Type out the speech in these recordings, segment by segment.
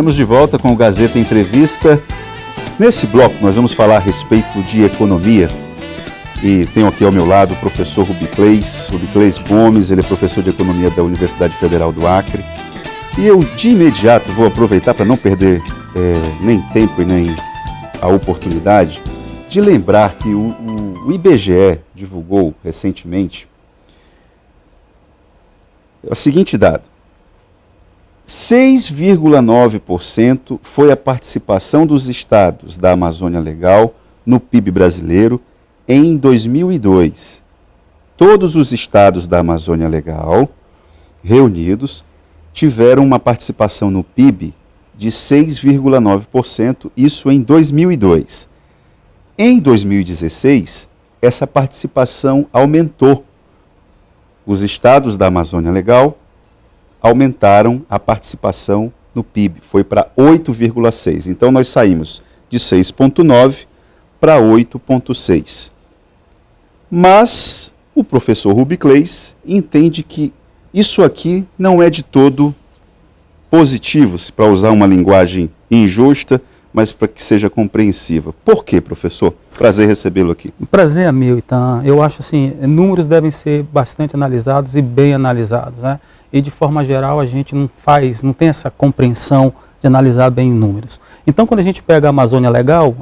Estamos de volta com o Gazeta Entrevista. Nesse bloco nós vamos falar a respeito de economia e tenho aqui ao meu lado o professor Rubiclés Gomes, ele é professor de economia da Universidade Federal do Acre. E eu de imediato vou aproveitar para não perder nem tempo e nem a oportunidade de lembrar que o IBGE divulgou recentemente o seguinte dado: 6,9% foi a participação dos estados da Amazônia Legal no PIB brasileiro em 2002. Todos os estados da Amazônia Legal reunidos tiveram uma participação no PIB de 6,9%, isso em 2002. Em 2016, essa participação aumentou. Os estados da Amazônia Legal aumentaram a participação no PIB, foi para 8,6%. Então nós saímos de 6,9% para 8,6%. Mas o professor Rubiclés entende que isso aqui não é de todo positivo, para usar uma linguagem injusta, mas para que seja compreensiva. Por quê, professor? Prazer recebê-lo aqui. Prazer é meu, então. Eu acho assim, números devem ser bastante analisados e bem analisados, né? E de forma geral a gente não tem essa compreensão de analisar bem números. Então quando a gente pega a Amazônia Legal,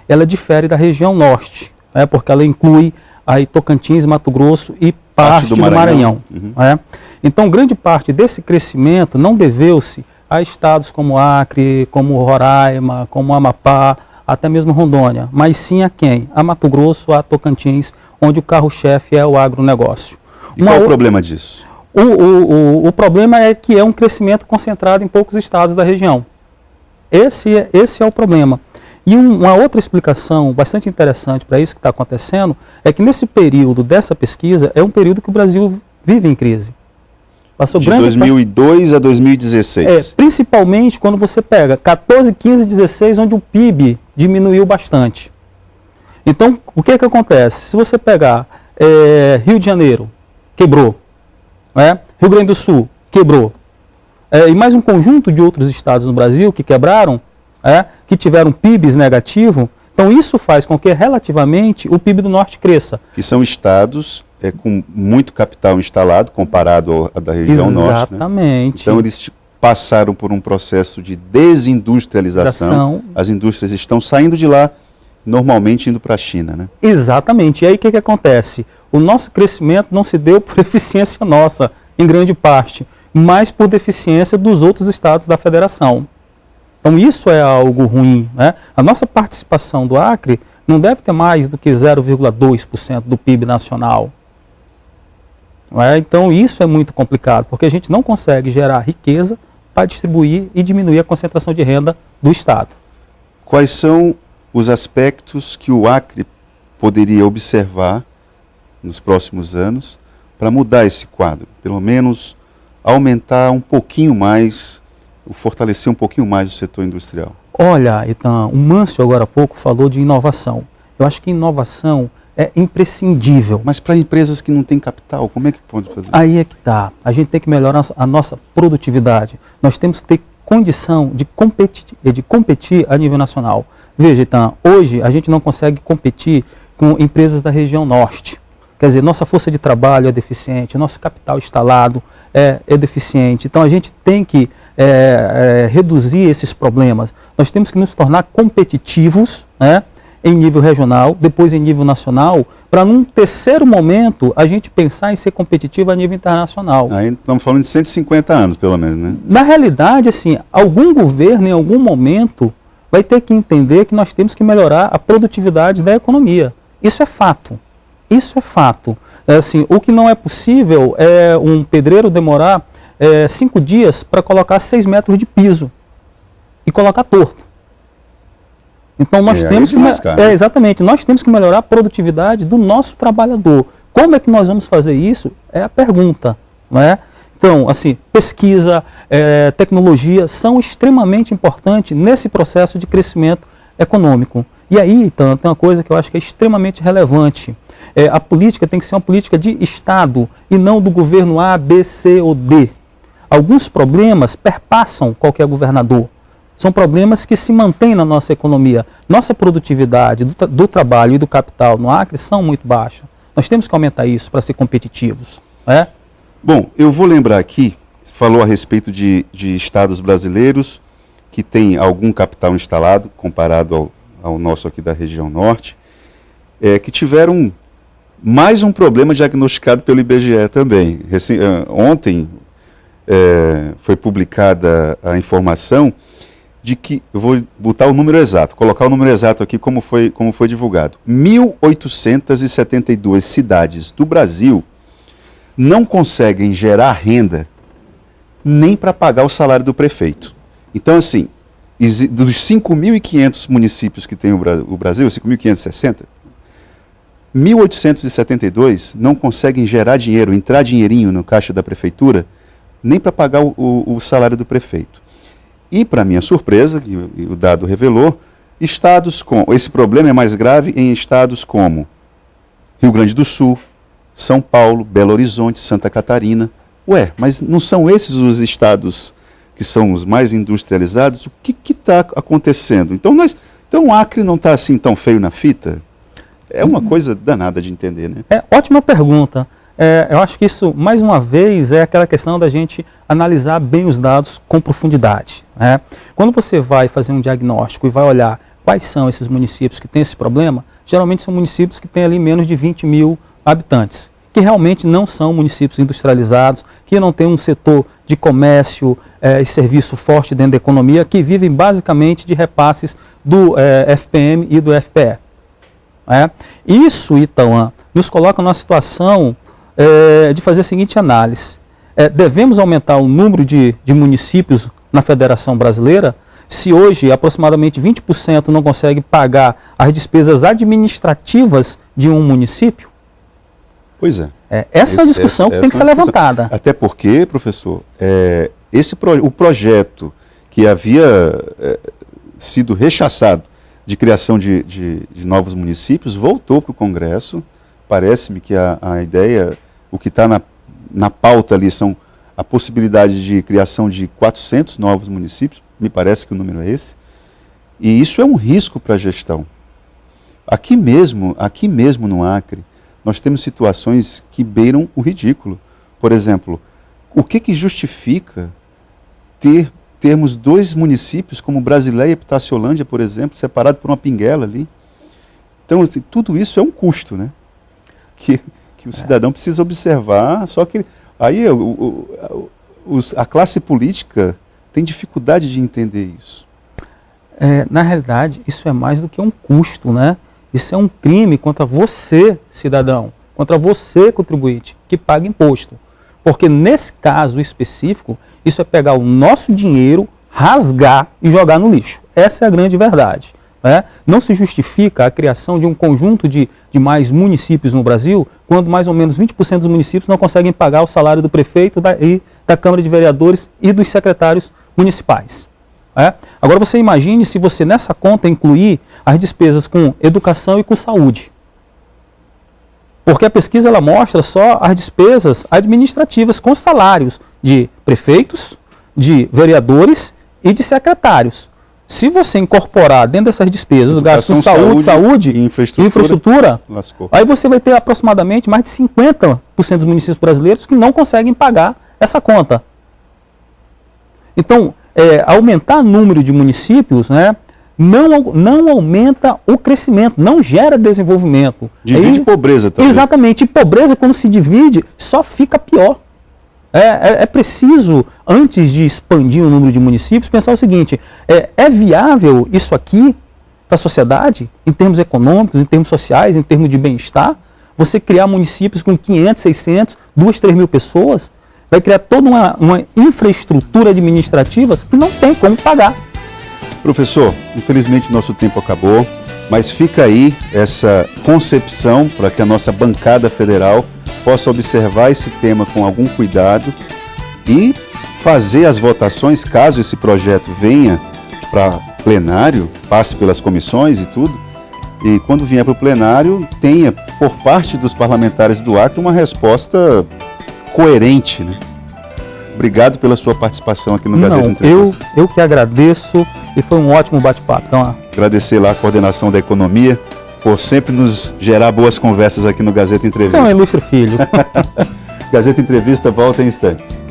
ela difere da região norte, né? Porque ela inclui aí Tocantins, Mato Grosso e parte do Maranhão. Uhum. Né? Então grande parte desse crescimento não deveu-se a estados como Acre, como Roraima, como Amapá, até mesmo Rondônia, mas sim a quem? A Mato Grosso, a Tocantins, onde o carro-chefe é o agronegócio. E qual é o problema disso? O problema é que é um crescimento concentrado em poucos estados da região. Esse é o problema. E uma outra explicação bastante interessante para isso que está acontecendo é que nesse período dessa pesquisa é um período que o Brasil vive em crise. Passou de 2002 a 2016. Principalmente quando você pega 14, 15, 16, onde o PIB diminuiu bastante. Então, o que acontece? Se você pegar Rio de Janeiro, quebrou. Rio Grande do Sul, quebrou. E mais um conjunto de outros estados no Brasil que quebraram, que tiveram PIBs negativo. Então isso faz com que relativamente o PIB do Norte cresça. Que são estados com muito capital instalado comparado à da região Norte. Exatamente. Né? Então eles passaram por um processo de desindustrialização. As indústrias estão saindo de lá, normalmente indo para a China, né? Exatamente. E aí o que acontece? O nosso crescimento não se deu por eficiência nossa, em grande parte, mas por deficiência dos outros estados da federação. Então isso é algo ruim, né? A nossa participação do Acre não deve ter mais do que 0,2% do PIB nacional. Então isso é muito complicado, porque a gente não consegue gerar riqueza para distribuir e diminuir a concentração de renda do Estado. Quais são os aspectos que o Acre poderia observar nos próximos anos para mudar esse quadro? Pelo menos aumentar um pouquinho mais, fortalecer um pouquinho mais o setor industrial. Olha, então, o Mâncio agora há pouco falou de inovação. Eu acho que inovação é imprescindível. Mas para empresas que não têm capital, como é que pode fazer? Aí é que está. A gente tem que melhorar a nossa produtividade. Nós temos que ter condição de competir a nível nacional. Veja, então, hoje a gente não consegue competir com empresas da região norte. Quer dizer, nossa força de trabalho é deficiente, nosso capital instalado é deficiente. Então a gente tem que reduzir esses problemas. Nós temos que nos tornar competitivos, né, em nível regional, depois em nível nacional, para num terceiro momento a gente pensar em ser competitivo a nível internacional. Aí estamos falando de 150 anos, pelo menos, né? Na realidade, assim, algum governo em algum momento vai ter que entender que nós temos que melhorar a produtividade da economia. Isso é fato. Isso é fato. Assim, o que não é possível é um pedreiro demorar 5 dias para colocar 6 metros de piso e colocar torto. Então nós temos que exatamente, nós temos que melhorar a produtividade do nosso trabalhador. Como é que nós vamos fazer isso? É a pergunta, não é? Então, assim, pesquisa, tecnologia são extremamente importantes nesse processo de crescimento econômico. E aí, então, tem uma coisa que eu acho que é extremamente relevante. A política tem que ser uma política de Estado e não do governo A, B, C ou D. alguns problemas perpassam qualquer governador. São problemas que se mantêm na nossa economia. Nossa produtividade do trabalho e do capital no Acre são muito baixa. Nós temos que aumentar isso para ser competitivos. Né? Bom, eu vou lembrar aqui, você falou a respeito de estados brasileiros que têm algum capital instalado, comparado ao nosso aqui da região norte, que tiveram mais um problema diagnosticado pelo IBGE também. Ontem foi publicada a informação de que, eu vou botar o número exato, colocar o número exato aqui como foi divulgado. 1.872 cidades do Brasil não conseguem gerar renda nem para pagar o salário do prefeito. Então, assim, dos 5.500 municípios que tem o Brasil, 5.560, 1.872 não conseguem gerar dinheiro, entrar dinheirinho no caixa da prefeitura, nem para pagar o salário do prefeito. E, para minha surpresa, que o dado revelou, esse problema é mais grave em estados como Rio Grande do Sul, São Paulo, Belo Horizonte, Santa Catarina. Ué, mas não são esses os estados que são os mais industrializados? O que está acontecendo? Então o Acre não está assim tão feio na fita? É uma coisa danada de entender, né? Ótima pergunta. Eu acho que isso, mais uma vez, é aquela questão da gente analisar bem os dados com profundidade. Né? Quando você vai fazer um diagnóstico e vai olhar quais são esses municípios que têm esse problema, geralmente são municípios que têm ali menos de 20 mil habitantes, que realmente não são municípios industrializados, que não têm um setor de comércio e serviço forte dentro da economia, que vivem basicamente de repasses do FPM e do FPE. Isso, Itaúan, nos coloca numa situação de fazer a seguinte análise. Devemos aumentar o número de municípios na Federação Brasileira, se hoje aproximadamente 20% não consegue pagar as despesas administrativas de um município? Pois é. Essa é a discussão que tem que ser levantada. Até porque, professor, o projeto que havia sido rechaçado de criação de novos municípios voltou para o Congresso. Parece-me que a ideia, o que está na pauta ali são a possibilidade de criação de 400 novos municípios, me parece que o número é esse, e isso é um risco para a gestão. Aqui mesmo no Acre, nós temos situações que beiram o ridículo. Por exemplo, o que justifica termos dois municípios como Brasileia e Epitaciolândia, por exemplo, separados por uma pinguela ali? Então, assim, tudo isso é um custo, né? Que o cidadão precisa observar, só que aí a classe política tem dificuldade de entender isso. Na realidade, isso é mais do que um custo, né? Isso é um crime contra você, cidadão, contra você, contribuinte, que paga imposto. Porque nesse caso específico, isso é pegar o nosso dinheiro, rasgar e jogar no lixo. Essa é a grande verdade. Não se justifica a criação de um conjunto de mais municípios no Brasil, quando mais ou menos 20% dos municípios não conseguem pagar o salário do prefeito e da Câmara de Vereadores e dos secretários municipais. Agora você imagine se você nessa conta incluir as despesas com educação e com saúde. Porque a pesquisa ela mostra só as despesas administrativas com salários de prefeitos, de vereadores e de secretários. Se você incorporar dentro dessas despesas os gastos com saúde e infraestrutura, aí você vai ter aproximadamente mais de 50% dos municípios brasileiros que não conseguem pagar essa conta. Então, aumentar o número de municípios, né, não aumenta o crescimento, não gera desenvolvimento. Divide pobreza também. Exatamente, e pobreza quando se divide só fica pior. É preciso, antes de expandir o número de municípios, pensar o seguinte, é viável isso aqui para a sociedade, em termos econômicos, em termos sociais, em termos de bem-estar? Você criar municípios com 500, 600, 2, 3 mil pessoas, vai criar toda uma infraestrutura administrativa que não tem como pagar. Professor, infelizmente nosso tempo acabou, mas fica aí essa concepção para que a nossa bancada federal possa observar esse tema com algum cuidado e fazer as votações, caso esse projeto venha para plenário, passe pelas comissões e tudo, e quando vier para o plenário, tenha, por parte dos parlamentares do Acre, uma resposta coerente, né? Obrigado pela sua participação aqui no Gazeta Entrevista. Eu que agradeço e foi um ótimo bate-papo. Então, agradecer lá a coordenação da economia por sempre nos gerar boas conversas aqui no Gazeta Entrevista. Você é um ilustre filho. Gazeta Entrevista volta em instantes.